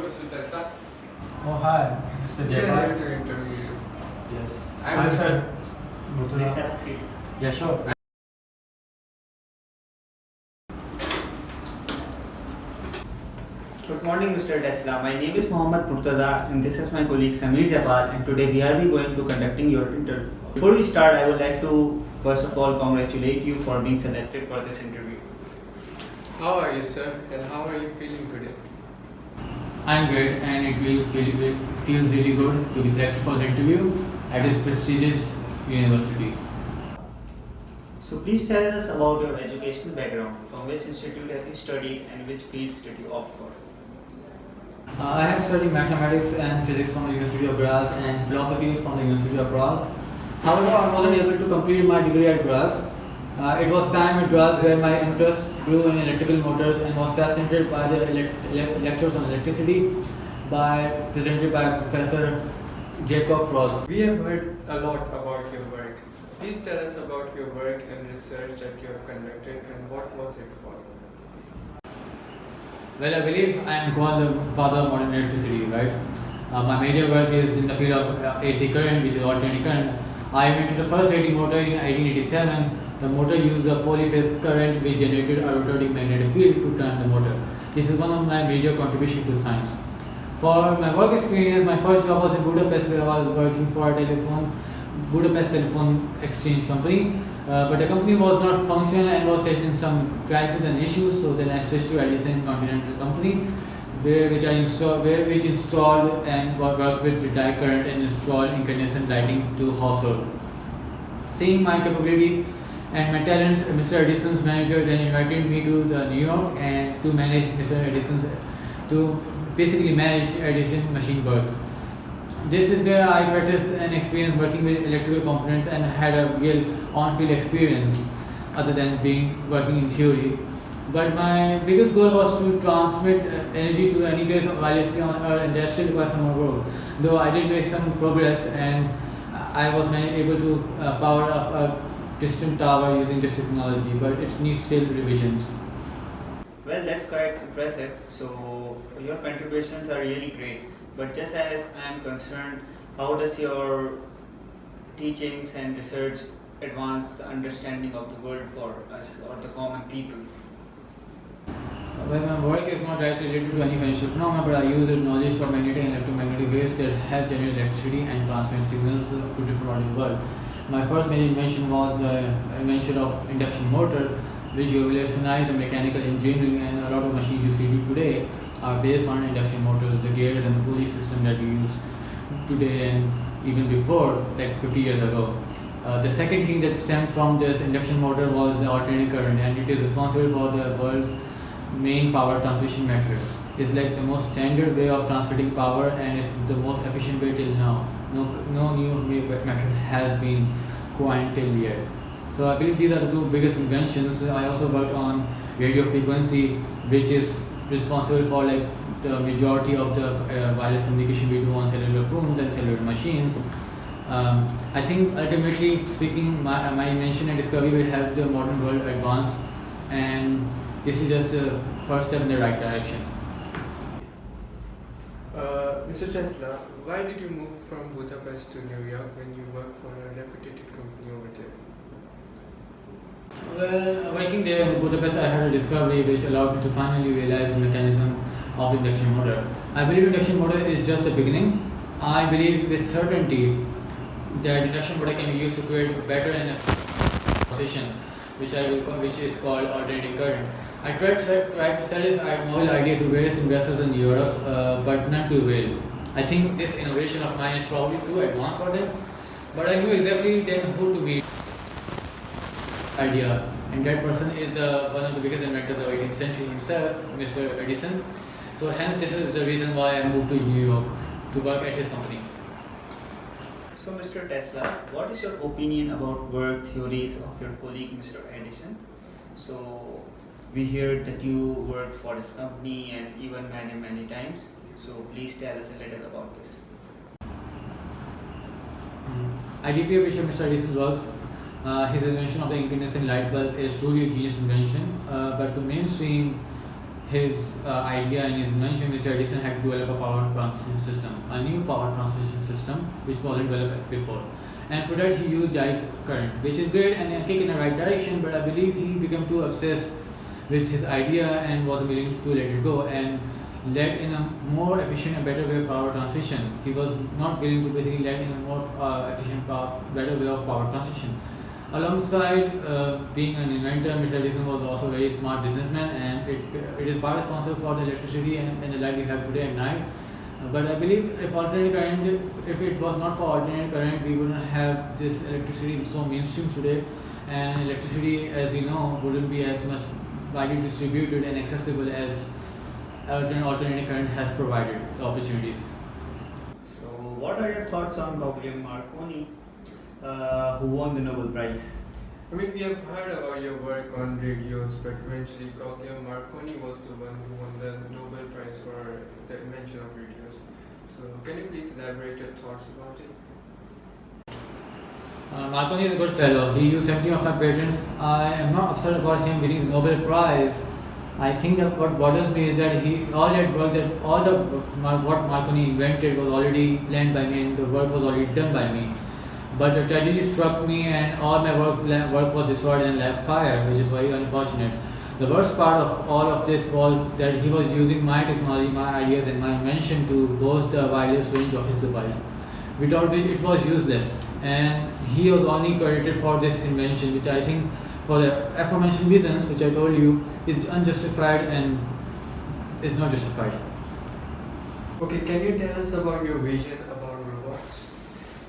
Mr. Tesla. Oh, hi, Mr. We're Jayapal. here to interview you. Yes. I'm Hi, Mr. sir. Please have a seat. Yeah, sure. Good morning, Mr. Tesla. My name is Mohammed Murtaza and this is my colleague Samir Japal, and today we are going to conducting your interview. Before we start, I would like to first of all congratulate you for being selected for this interview. How are you, sir? And how are you feeling today? I'm great, and it feels really good to be selected for the interview at this prestigious university. So please tell us about your educational background. From which institute have you studied and which fields did you opt for? I have studied mathematics and physics from the University of Graz and philosophy from the University of Prague. However, I wasn't able to complete my degree at Graz. It was time at Graz where my interest grew in electrical motors and was fascinated by the lectures on electricity presented by Professor Jacob Pross. We have heard a lot about your work. Please tell us about your work and research that you have conducted and what was it for? Well, I believe I am called the father of modern electricity, right? My major work is in the field of AC current, which is alternating current. I invented the first AC motor in 1887. The motor used a polyphase current which generated a rotating magnetic field to turn the motor. This is one of my major contributions to science. For my work experience, my first job was in Budapest, where I was working for a Budapest telephone exchange company. But the company was not functional and was facing some crisis and issues, so then I switched to Edison Continental Company, which installed and worked with the direct current and installed incandescent lighting to household. Seeing my capability and my talents, Mr. Edison's manager then invited me to New York and to manage basically manage Edison machine works. This is where I practiced and experienced working with electrical components and had a real on-field experience other than working in theory. But my biggest goal was to transmit energy to any place wirelessly on Earth, and that still requires some more work. Though I did make some progress and I was able to power up a distant tower using this technology, but it needs still revisions. Well, that's quite impressive. So your contributions are really great. But just as I am concerned, how does your teachings and research advance the understanding of the world for us or the common people? Well, my work is not directly related to any financial phenomena, but I use the knowledge of magnetic and electromagnetic waves that help generate electricity and transmit signals to different parts of the world. My first major invention was the invention of induction motor, which revolutionized the mechanical engineering, and a lot of machines you see today are based on induction motors, the gears and the pulley system that we use today and even before, like 50 years ago. The second thing that stemmed from this induction motor was the alternating current, and it is responsible for the world's main power transmission method. It's like the most standard way of transmitting power, and it's the most efficient way till now. No new method has been coined till yet. So I believe these are the two biggest inventions. I also worked on radio frequency, which is responsible for like the majority of the wireless communication we do on cellular phones and cellular machines. I think ultimately speaking, my invention and discovery will help the modern world advance, and this is just the first step in the right direction. Mr. Tesla, why did you move from Budapest to New York when you work for a reputed company over there? Well, working there in Budapest, I had a discovery which allowed me to finally realize the mechanism of the induction motor. I believe induction motor is just a beginning. I believe with certainty that induction motor can be used to create better and efficient position, which is called alternating current. I tried to sell this novel idea to various investors in Europe, but none to avail. I think this innovation of mine is probably too advanced for them, but I knew exactly then who to meet. Idea, and that person is one of the biggest inventors of the 18th century himself, Mr. Edison. So hence this is the reason why I moved to New York to work at his company. So Mr. Tesla, what is your opinion about work theories of your colleague Mr. Edison? So we heard that you worked for this company and even met him many times. So please tell us a little about this. I deeply appreciate Mr. Edison's works. His invention of the incandescent light bulb is truly a genius invention, but to mainstream his idea and his invention, Mr. Edison had to develop a power transmission system, a new power transmission system which wasn't developed before. And for that he used direct current, which is great and a kick in the right direction, but I believe he became too obsessed with his idea and was willing to let it go and led in a more efficient and better way of power transmission. He was not willing to basically lead in a more better way of power transmission. Alongside being an inventor, Mr. Edison was also a very smart businessman, and it is part responsible for the electricity and the light we have today at night. But I believe if it was not for alternating current, we wouldn't have this electricity so mainstream today, and electricity, as we know, wouldn't be as much widely distributed and accessible as alternating current has provided the opportunities. So, what are your thoughts on Guglielmo Marconi, who won the Nobel Prize? I mean, we have heard about your work on radios, but eventually Nikola Marconi was the one who won the Nobel Prize for the invention of radios. So, can you please elaborate your thoughts about it? Marconi is a good fellow. He used 17 of my patents. I am not upset about him winning the Nobel Prize. I think that what bothers me is that what Marconi invented was already planned by me and the work was already done by me. But the tragedy struck me and all my work was destroyed in a fire, which is very unfortunate. The worst part of all of this was that he was using my technology, my ideas and my invention to boast the widest range of his device, without which it was useless. And he was only credited for this invention, which I think, for the aforementioned reasons which I told you, is unjustified and is not justified. Okay, can you tell us about your vision about robots?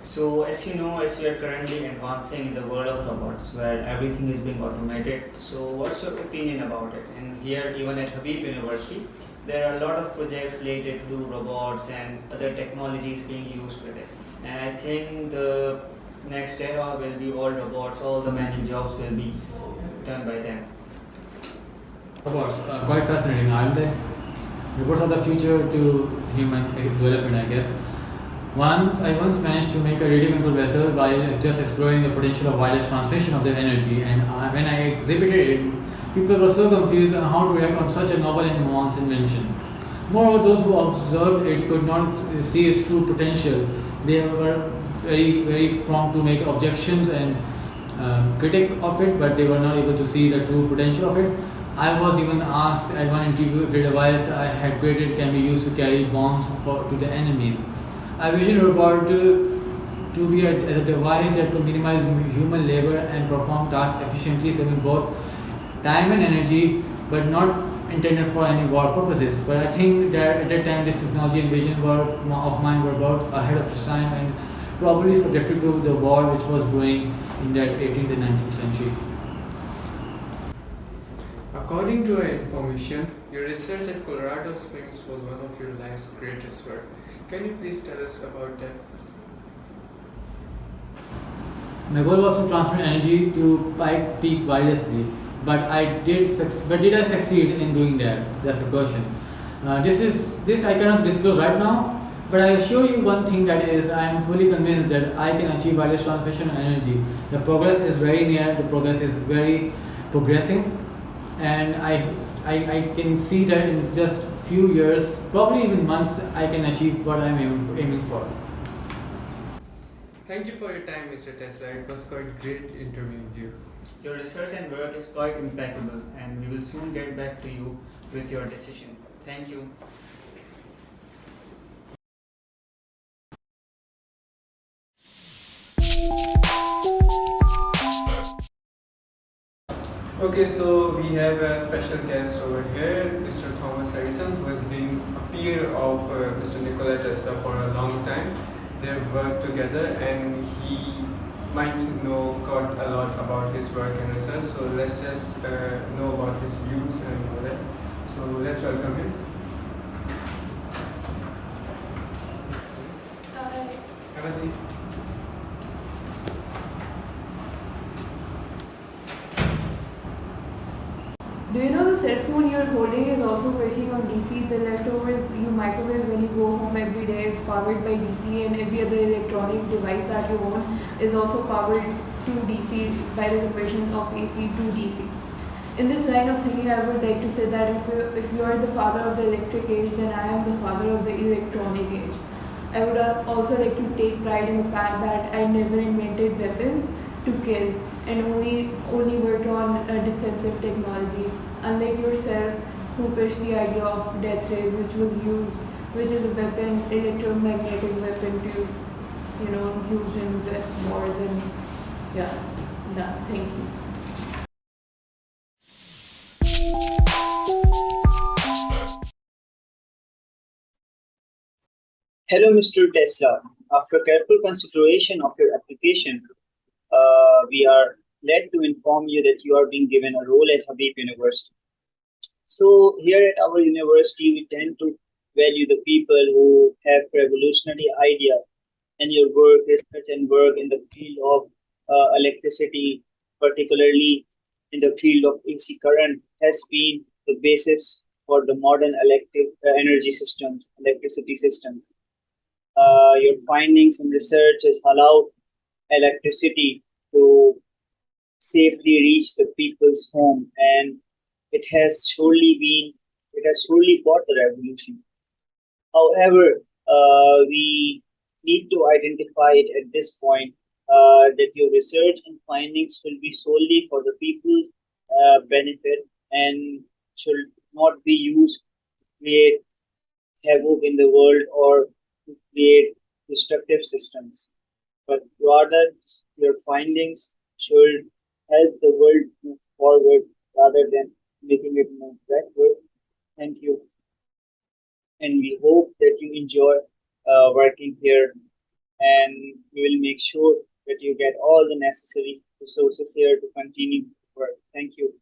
So, as you know, as we are currently advancing in the world of robots, where everything is being automated, so what's your opinion about it? And here, even at Habib University, there are a lot of projects related to robots and other technologies being used with it. And I think the next era will be all robots, all the manual jobs will be done by them. Robots, quite fascinating, aren't they? Robots are the future to human development, I guess. I once managed to make a radio-controlled vessel while just exploring the potential of wireless transmission of their energy, and when I exhibited it, people were so confused on how to react on such a novel and nuanced invention. Moreover, those who observed it could not see its true potential. They were very, very prompt to make objections and critic of it, but they were not able to see the true potential of it. I was even asked at one interview if the device I had created can be used to carry bombs to the enemies. I vision a robot to be as a device that could minimize human labor and perform tasks efficiently, saving both time and energy, but not intended for any war purposes. But I think that at that time this technology and vision of mine were about ahead of its time and probably subjected to the war which was brewing in that 18th and 19th century. According to our information, your research at Colorado Springs was one of your life's greatest work. Can you please tell us about that? My goal was to transfer energy to peak wirelessly, but did I succeed in doing that? That's the question. This I cannot disclose right now, but I assure you one thing, that is, I am fully convinced that I can achieve wireless transmission of energy. The progress is very near. The progress is very progressing, and I can see that in just few years, probably even months, I can achieve what I am aiming for. Thank you for your time, Mr. Tesla. It was quite great interviewing you. Your research and work is quite impeccable, and we will soon get back to you with your decision. Thank you. Okay, so we have a special guest over here, Mr. Thomas Edison, who has been a peer of Mr. Nikola Tesla for a long time. They've worked together and he might know quite a lot about his work and research. So let's just know about his views and all that. So let's welcome him. Hi. Have a seat. Do you know the cell phone you're holding is also working on DC? The leftovers you microwave when you go home every day is powered by DC, and every other electronic device that you own is also powered to DC by the conversion of AC to DC. In this line of thinking, I would like to say that if you are the father of the electric age, then I am the father of the electronic age. I would also like to take pride in the fact that I never invented weapons to kill and only worked on defensive technologies. Unlike yourself, who pushed the idea of death rays, which is a weapon, electromagnetic weapon to, use in wars and yeah, thank you. Hello, Mr. Tesla. After careful consideration of your application, we are glad to inform you that you are being given a role at Habib University. So, here at our university, we tend to value the people who have revolutionary idea, and your work, research, and work in the field of electricity, particularly in the field of AC current, has been the basis for the modern electric energy systems, electricity systems. Your findings and research has allowed electricity to safely reach the people's home, and it has surely brought the revolution. However, we need to identify it at this point that your research and findings will be solely for the people's benefit and should not be used to create havoc in the world or to create destructive systems, but rather your findings should help the world move forward rather than making it move backward. Thank you, and we hope that you enjoy working here, and we will make sure that you get all the necessary resources here to continue work. Thank you.